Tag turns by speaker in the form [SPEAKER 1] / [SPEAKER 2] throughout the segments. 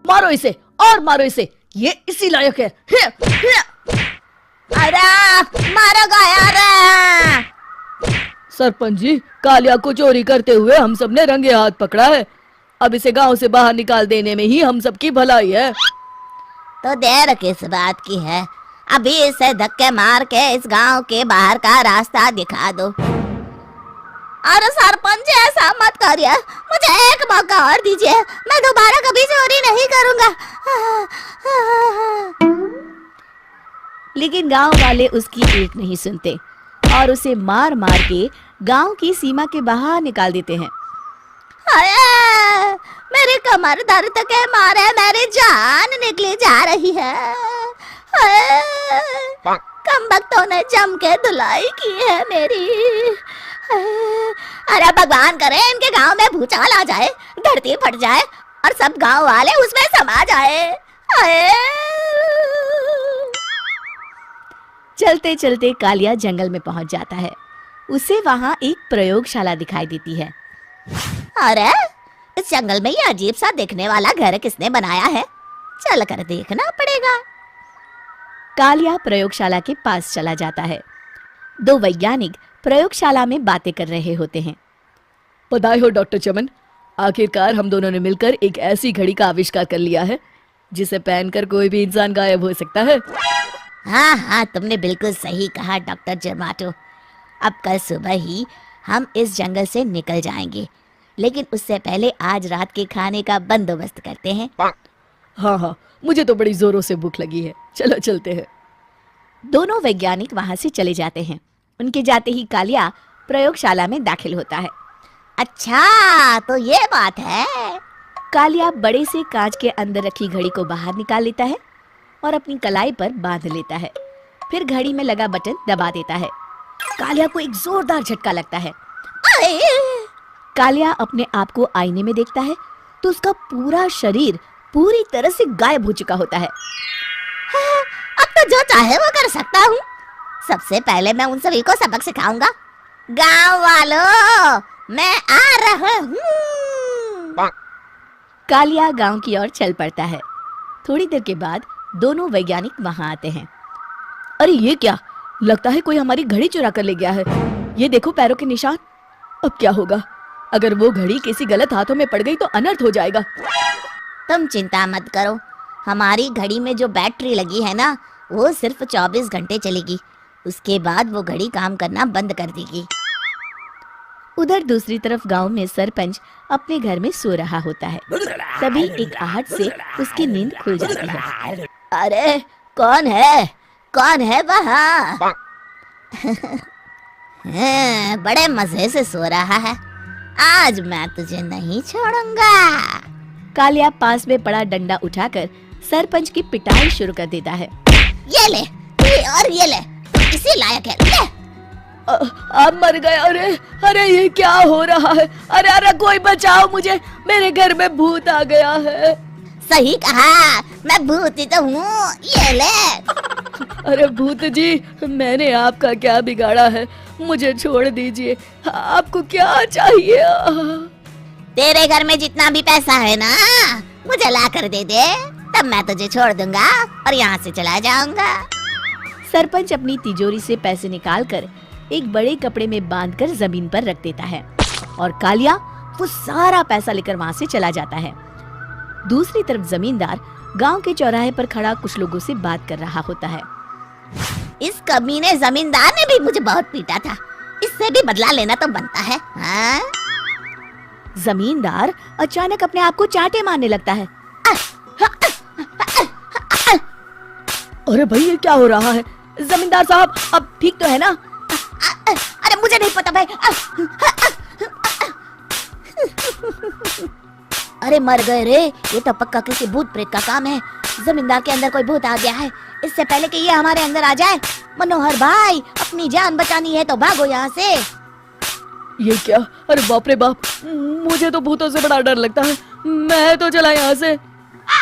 [SPEAKER 1] मारो इसे और मारो इसे, ये इसी लायक है।
[SPEAKER 2] अरे मारो गया रे।
[SPEAKER 1] सरपंच जी, कालिया को चोरी करते हुए हम सब ने रंगे हाथ पकड़ा है। अब इसे गांव से बाहर निकाल देने में ही हम सबकी भलाई है।
[SPEAKER 2] तो देर किस बात की है, अभी इसे धक्के मार के इस गांव के बाहर का रास्ता दिखा दो। अरे सरपंच जी, ऐसा मत करिए, मुझे एक मौका और दीजिए, मैं दोबारा कभी चोरी नहीं करूंगा।
[SPEAKER 3] लेकिन गांव वाले उसकी एक नहीं सुनते और उसे मार मार के गांव की सीमा के बाहर निकाल देते हैं।
[SPEAKER 2] हाय, मेरी कमर दर्द के मारे मेरी जान निकली जा रही है। कमबख्तों ने जम के धुलाई की है मेरी। अरे भगवान करे इनके गांव में भूचाल आ जाए, धरती फट जाए और सब गांव वाले उसमें समा जाए।
[SPEAKER 3] चलते चलते कालिया जंगल में पहुंच जाता है। उसे वहां एक प्रयोगशाला दिखाई देती है।
[SPEAKER 2] अरे इस जंगल में ये अजीब सा दिखने वाला घर किसने बनाया है, चल कर देखना पड़ेगा।
[SPEAKER 3] कालिया प्रयोगशाला के पास चला जाता है। दो वैज्ञानिक प्रयोगशाला में बातें कर रहे होते हैं।
[SPEAKER 1] बधाई हो डॉक्टर चमन, आखिरकार हम दोनों ने मिलकर एक ऐसी घड़ी का आविष्कार कर लिया है जिसे पहनकर कोई भी इंसान गायब हो सकता है।
[SPEAKER 2] हाँ हाँ, तुमने बिल्कुल सही कहा डॉक्टर जर्माटो। अब कल सुबह ही हम इस जंगल से निकल जाएंगे, लेकिन उससे पहले आज रात के खाने का बंदोबस्त करते हैं।
[SPEAKER 1] हाँ हाँ, मुझे तो बड़ी जोरों से भूख लगी है, चलो चलते हैं।
[SPEAKER 3] दोनों वैज्ञानिक वहां से चले जाते हैं। उनके जाते ही कालिया प्रयोगशाला में दाखिल होता है।
[SPEAKER 2] अच्छा तो ये बात है।
[SPEAKER 3] कालिया बड़े से कांच के अंदर रखी घड़ी को बाहर निकाल लेता है और अपनी कलाई पर बांध लेता है। फिर घड़ी में लगा बटन दबा देता है। कालिया को एक जोरदार झटका लगता है। कालिया अपने आप को आईने में देखता है तो उसका पूरा शरीर पूरी तरह से गायब हो चुका होता है।
[SPEAKER 2] अब तो जो चाहे वो कर सकता हूँ। सबसे पहले मैं उन सभी को सबक सिखाऊंगा। गांव वालों, मैं आ रहा हूँ।
[SPEAKER 3] कालिया गांव की ओर चल पड़ता है। थोड़ी देर के बाद दोनों वैज्ञानिक वहां आते हैं।
[SPEAKER 1] अरे ये क्या, लगता है कोई हमारी घड़ी चुरा कर ले गया है। ये देखो पैरों के निशान। अब क्या होगा, अगर वो घड़ी किसी गलत हाथों में पड़ गई तो अनर्थ हो जाएगा।
[SPEAKER 2] तुम चिंता मत करो, हमारी घड़ी में जो बैटरी लगी है ना, वो सिर्फ 24 घंटे चलेगी। उसके बाद वो घड़ी काम करना बंद कर देगी।
[SPEAKER 3] उधर दूसरी तरफ गांव में सरपंच अपने घर में सो रहा होता है। तभी एक आहट से उसकी नींद खुल जाती है।
[SPEAKER 2] अरे कौन है वहाँ? बड़े मजे से सो रहा है, आज मैं तुझे नहीं छोड़ूंगा।
[SPEAKER 3] कालिया पास में पड़ा डंडा उठाकर सरपंच की पिटाई शुरू कर देता है।
[SPEAKER 2] ये ले, और ये ले, इसी लायक है, ले।
[SPEAKER 1] आप मर गए। अरे ये क्या हो रहा है? अरे कोई बचाओ मुझे, मेरे घर में भूत आ गया है।
[SPEAKER 2] सही कहा, मैं भूत ही तो हूँ, ये ले।
[SPEAKER 1] अरे भूत जी, मैंने आपका क्या बिगाड़ा है, मुझे छोड़ दीजिए। आपको क्या चाहिए?
[SPEAKER 2] तेरे घर में जितना भी पैसा है ना, मुझे ला कर दे दे, तब मैं तुझे छोड़ दूंगा और यहाँ से चला जाऊंगा।
[SPEAKER 3] सरपंच अपनी तिजोरी से पैसे निकालकर एक बड़े कपड़े में बांधकर जमीन पर रख देता है और कालिया वो सारा पैसा लेकर वहाँ से चला जाता है। दूसरी तरफ जमींदार गांव के चौराहे पर खड़ा कुछ लोगों से बात कर रहा होता है।
[SPEAKER 2] इस कमीने जमींदार ने भी मुझे बहुत पीटा था, इससे भी बदला लेना तो बनता है। हाँ?
[SPEAKER 3] जमींदार अचानक अपने आप को चांटे मारने लगता है।
[SPEAKER 1] अरे भाई ये क्या हो रहा है? जमींदार साहब अब ठीक तो है ना?
[SPEAKER 2] अरे मुझे नहीं पता भाई। अरे मर गए रे, ये तो पक्का किसी भूत प्रेत का काम है। जमींदार के अंदर कोई भूत आ गया है, इससे पहले कि ये हमारे अंदर आ जाए। मनोहर भाई, अपनी जान बचानी है तो भागो यहाँ से।
[SPEAKER 1] ये क्या? अरे बाप रे बाप, मुझे तो भूतों से बड़ा डर लगता है, मैं तो चला यहाँ से।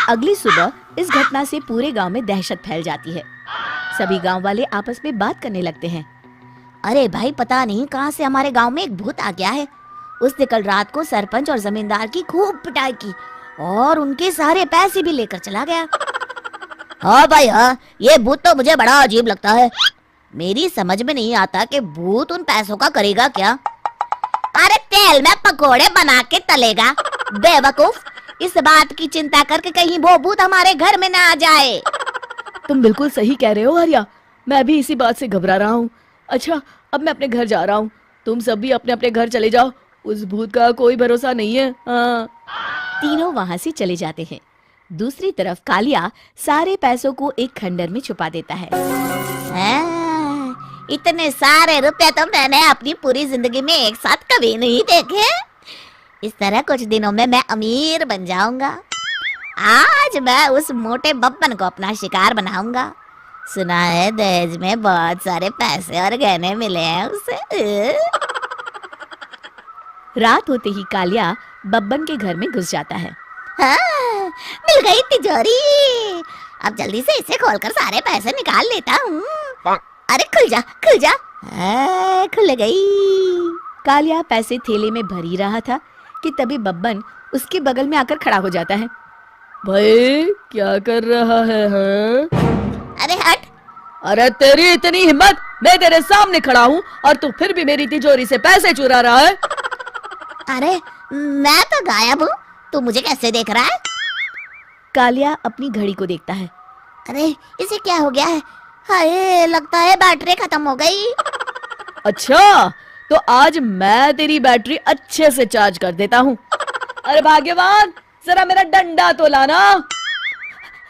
[SPEAKER 3] अगली सुबह इस घटना से पूरे गांव में दहशत फैल जाती है। सभी गांव वाले आपस में बात करने लगते हैं।
[SPEAKER 2] अरे भाई, पता नहीं कहां से हमारे गांव में एक भूत आ गया है। उसने कल रात को सरपंच और जमींदार की खूब पिटाई की और उनके सारे पैसे भी लेकर चला गया। हाँ भाई हाँ, ये भूत तो मुझे बड़ा अजीब लगता है। मेरी समझ में नहीं आता कि भूत उन पैसों का करेगा क्या। अरे तेल में पकोड़े बना के तलेगा बेवकूफ। इस बात की चिंता करके कहीं वो भूत हमारे घर में ना आ जाए।
[SPEAKER 1] तुम बिल्कुल सही कह रहे हो आर्या, मैं भी इसी बात से घबरा रहा हूँ। अच्छा, अब मैं अपने घर जा रहा हूँ, तुम सब भी अपने अपने घर चले जाओ, उस भूत का कोई भरोसा नहीं है। हाँ।
[SPEAKER 3] तीनों वहां से चले जाते हैं। दूसरी तरफ कालिया सारे पैसों को एक खंडर में छुपा देता है।
[SPEAKER 2] इतने सारे रुपए तो मैंने अपनी पूरी जिंदगी में एक साथ कभी नहीं देखे। इस तरह कुछ दिनों में मैं अमीर बन जाऊंगा। आज मैं उस मोटे बब्बन को अपना शिकार बनाऊंगा। सुना है दहेज में बहुत सारे पैसे और गहने मिले हैं उसे।
[SPEAKER 3] रात होते ही कालिया बब्बन के घर में घुस जाता है।
[SPEAKER 2] हाँ, मिल गई तिजोरी। अब जल्दी से इसे खोलकर सारे पैसे निकाल लेता हूँ। अरे खुल जा खुल जा। खुल गई।
[SPEAKER 3] कालिया पैसे थैले में भर ही रहा था कि तभी बब्बन उसके बगल में आकर खड़ा हो जाता है।
[SPEAKER 1] भाई क्या कर रहा है हाँ?
[SPEAKER 2] अरे हट।
[SPEAKER 1] अरे तेरी इतनी हिम्मत, मैं तेरे सामने खड़ा हूँ और तू फिर भी मेरी तिजोरी से पैसे चुरा रहा है।
[SPEAKER 2] अरे मैं तो गायब हूँ, तू मुझे कैसे देख रहा है?
[SPEAKER 3] कालिया अपनी घड़ी को देखता है।
[SPEAKER 2] अरे इसे क्या हो गया है? हाय, लगता है बैटरी खत्म हो गई।
[SPEAKER 1] अच्छा, तो आज मैं तेरी बैटरी अच्छे से चार्ज कर देता हूँ। अरे भाग्यवान, जरा मेरा डंडा तो लाना।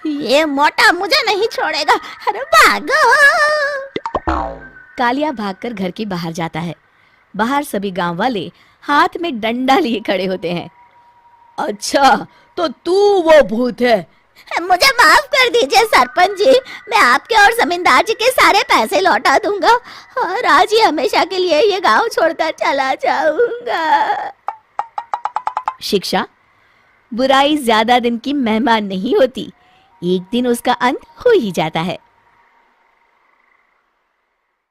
[SPEAKER 2] ये मोटा मुझे नहीं छोड़ेगा। अरे भागो।
[SPEAKER 3] कालिया भागकर घर के बाहर जाता है। बाहर सभी गांव वाले हाथ में डंडा लिए खड़े होते हैं।
[SPEAKER 1] अच्छा, तो तू वो भूत है।
[SPEAKER 2] मुझे माफ कर दीजिए सरपंच जी, मैं आपके और जमींदार जी के सारे पैसे लौटा दूंगा और आज ही हमेशा के लिए ये गांव छोड़कर चला जाऊंगा।
[SPEAKER 3] शिक्षा, बुराई ज्यादा दिन की मेहमान नहीं होती, एक दिन उसका अंत हो ही जाता है।